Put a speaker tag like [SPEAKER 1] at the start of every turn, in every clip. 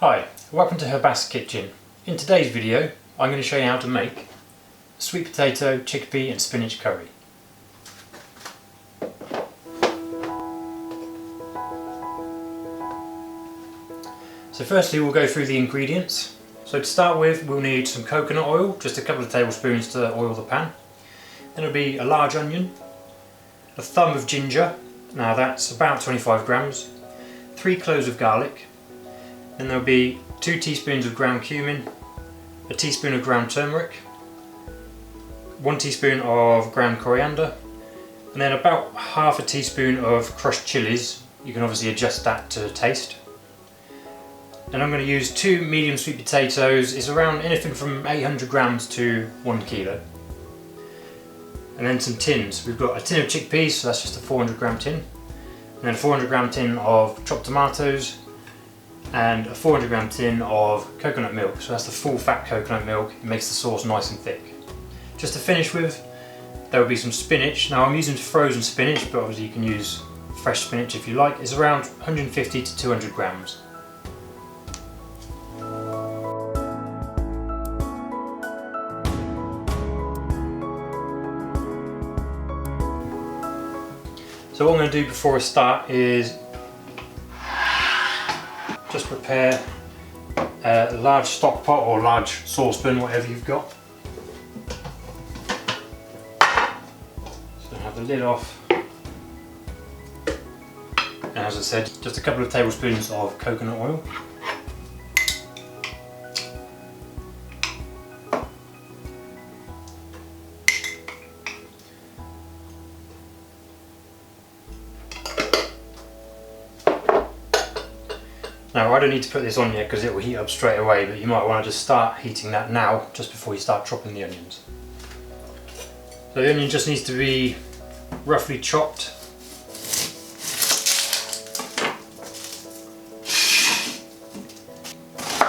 [SPEAKER 1] Hi, welcome to Herbas Kitchen. In today's video I'm going to show you how to make a sweet potato, chickpea and spinach curry. So firstly we'll go through the ingredients. So to start with we'll need some coconut oil, just a couple of tablespoons to oil the pan. Then it'll be a large onion, a thumb of ginger, now that's about 25 grams, 3 cloves of garlic. Then there'll be 2 teaspoons of ground cumin, a teaspoon of ground turmeric, 1 teaspoon of ground coriander, and then about half a teaspoon of crushed chilies. You can obviously adjust that to taste. And I'm going to use 2 medium sweet potatoes. It's around anything from 800 grams to 1 kilo. And then some tins. We've got a tin of chickpeas, so that's just a 400 gram tin. And then a 400 gram tin of chopped tomatoes, and a 400 gram tin of coconut milk, so that's the full fat coconut milk. It makes the sauce nice and thick. Just to finish with, there will be some spinach. Now I'm using frozen spinach, but obviously you can use fresh spinach if you like. It's around 150 to 200 grams. So what I'm going to do before I start is just prepare a large stock pot or large saucepan, whatever you've got. So have the lid off. And as I said, just a couple of tablespoons of coconut oil. Now I don't need to put this on yet because it will heat up straight away, but you might want to just start heating that now just before you start chopping the onions. So the onion just needs to be roughly chopped.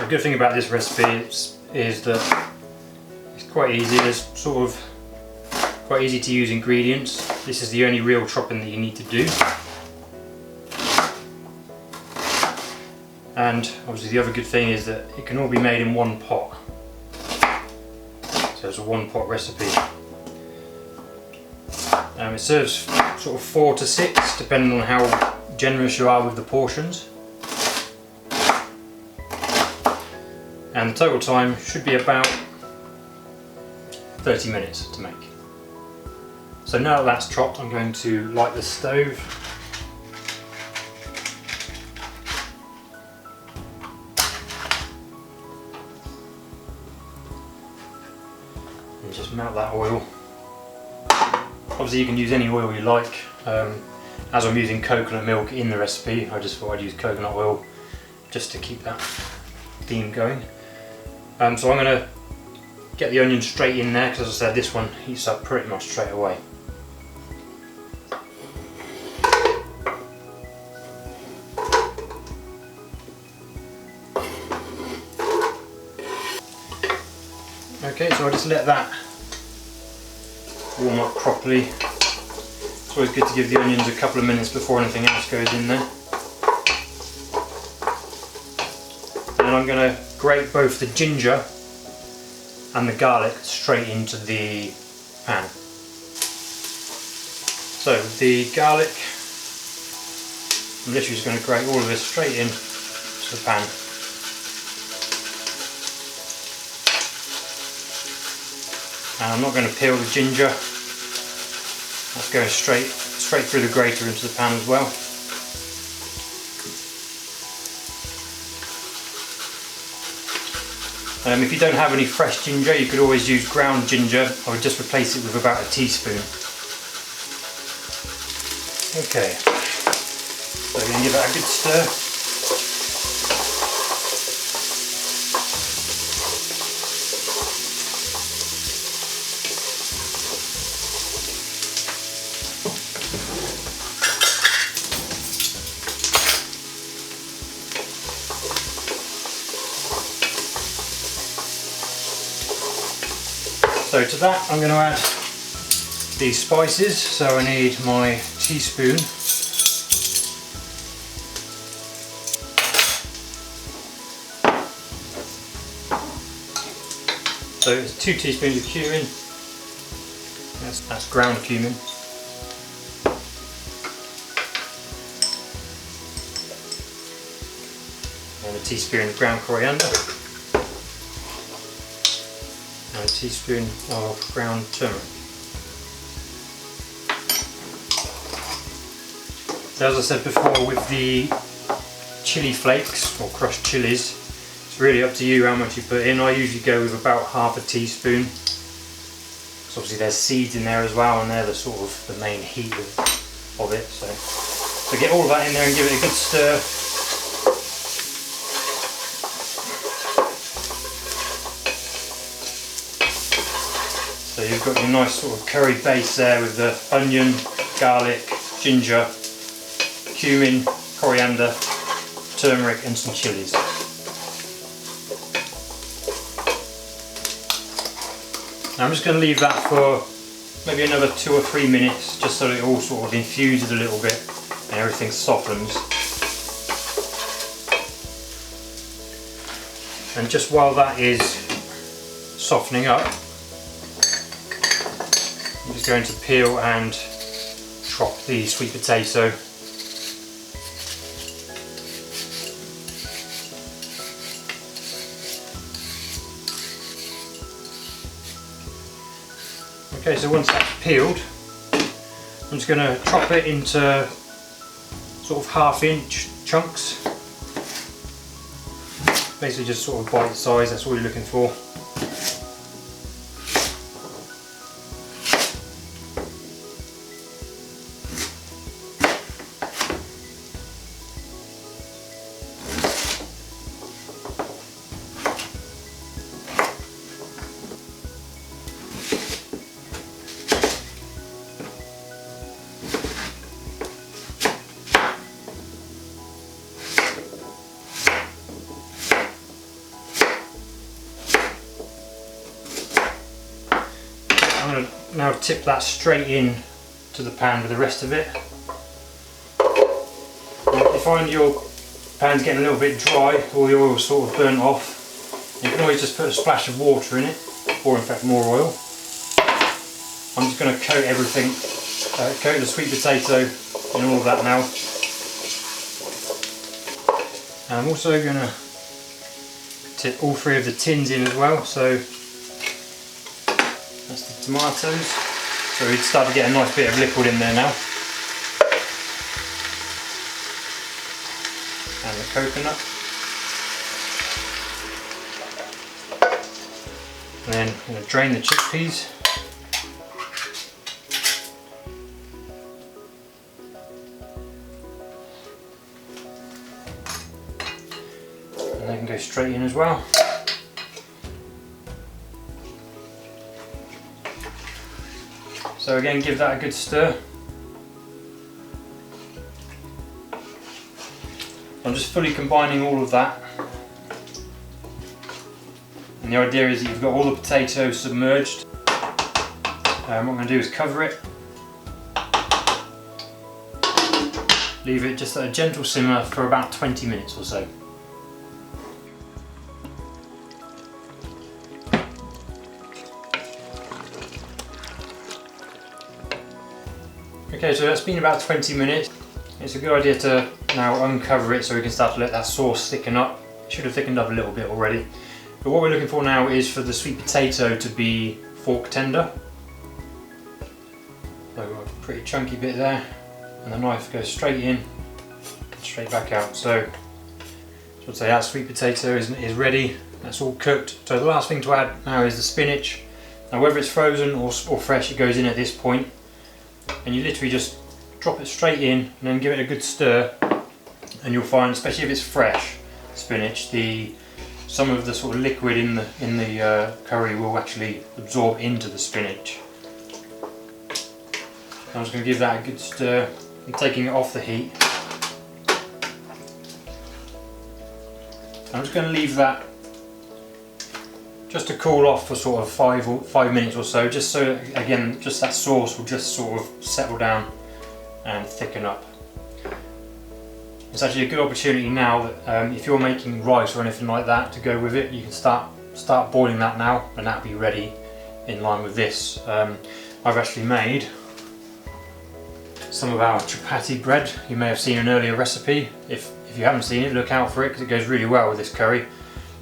[SPEAKER 1] The good thing about this recipe is that it's quite easy. There's sort of quite easy to use ingredients. This is the only real chopping that you need to do. And obviously the other good thing is that it can all be made in one pot. So it's a one pot recipe. It serves sort of 4 to 6 depending on how generous you are with the portions. And the total time should be about 30 minutes to make. So now that that's chopped, I'm going to light the stove. And just melt that oil. Obviously you can use any oil you like. As I'm using coconut milk in the recipe, I just thought I'd use coconut oil just to keep that theme going. So I'm going to get the onion straight in there because, as I said, this one heats up pretty much straight away. Okay, so I just let that warm up properly. It's always good to give the onions a couple of minutes before anything else goes in there. And I'm going to grate both the ginger and the garlic straight into the pan. So the garlic, I'm literally just going to grate all of this straight in to the pan. And I'm not going to peel the ginger. That's going straight through the grater into the pan as well. If you don't have any fresh ginger, you could always use ground ginger. I would just replace it with about a teaspoon. Okay, so we're going to give that a good stir. So to that I'm going to add these spices, so I need my teaspoon So it's 2 teaspoons of cumin, that's ground cumin. And a teaspoon of ground coriander. And a teaspoon of ground turmeric. So as I said before, with the chili flakes or crushed chilies, it's really up to you how much you put in. I usually go with about half a teaspoon. Because obviously there's seeds in there as well, and they're the sort of the main heat of it. So get all of that in there and give it a good stir. So you've got your nice sort of curry base there with the onion, garlic, ginger, cumin, coriander, turmeric and some chilies. Now I'm just going to leave that for maybe another 2 or 3 minutes, just so it all sort of infuses a little bit and everything softens. And just while that is softening up, I'm just going to peel and chop the sweet potato. Okay, so once that's peeled, I'm just going to chop it into sort of 1/2 inch chunks. Basically just sort of bite size, that's all you're looking for. I'm going to now tip that straight in to the pan with the rest of it. Now, if you find your pan's getting a little bit dry or the oil's sort of burnt off, you can always just put a splash of water in it, or in fact more oil. I'm just going to coat everything, coat the sweet potato and all of that now. And I'm also going to tip all 3 of the tins in as well. So that's the tomatoes. So we start to get a nice bit of liquid in there now. And the coconut. And then I'm going to drain the chickpeas. And they can go straight in as well. So again, give that a good stir. I'm just fully combining all of that. And the idea is that you've got all the potatoes submerged. What I'm going to do is cover it. Leave it just at a gentle simmer for about 20 minutes or so. Okay, so that's been about 20 minutes. It's a good idea to now uncover it so we can start to let that sauce thicken up. It should have thickened up a little bit already. But what we're looking for now is for the sweet potato to be fork tender. So we've got a pretty chunky bit there, and the knife goes straight in, straight back out. So I'd say that sweet potato is ready, that's all cooked. So the last thing to add now is the spinach. Now whether it's frozen or fresh, it goes in at this point. And you literally just drop it straight in and then give it a good stir, and you'll find, especially if it's fresh spinach, some of the sort of liquid in the curry will actually absorb into the spinach. I'm just going to give that a good stir. I'm taking it off the heat. I'm just going to leave that just to cool off for sort of 5 minutes or so, just so again just that sauce will just sort of settle down and thicken up. It's actually a good opportunity now that if you're making rice or anything like that to go with it, you can start start boiling that now, and that'll be ready in line with this. I've actually made some of our chapati bread. You may have seen an earlier recipe. If you haven't seen it, look out for it because it goes really well with this curry.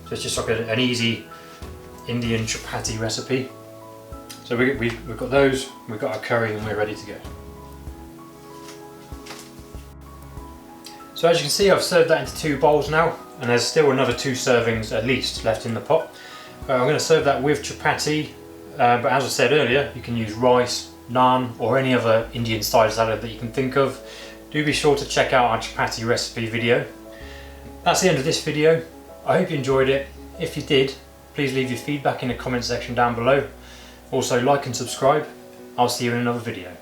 [SPEAKER 1] So it's just like an easy Indian chapati recipe. So we've got those, we've got our curry, and we're ready to go. So as you can see, I've served that into 2 bowls now, and there's still another 2 servings at least left in the pot. I'm going to serve that with chapati, but as I said earlier, you can use rice, naan, or any other Indian style salad that you can think of. Do be sure to check out our chapati recipe video. That's the end of this video. I hope you enjoyed it. If you did, please leave your feedback in the comment section down below. Also like and subscribe. I'll see you in another video.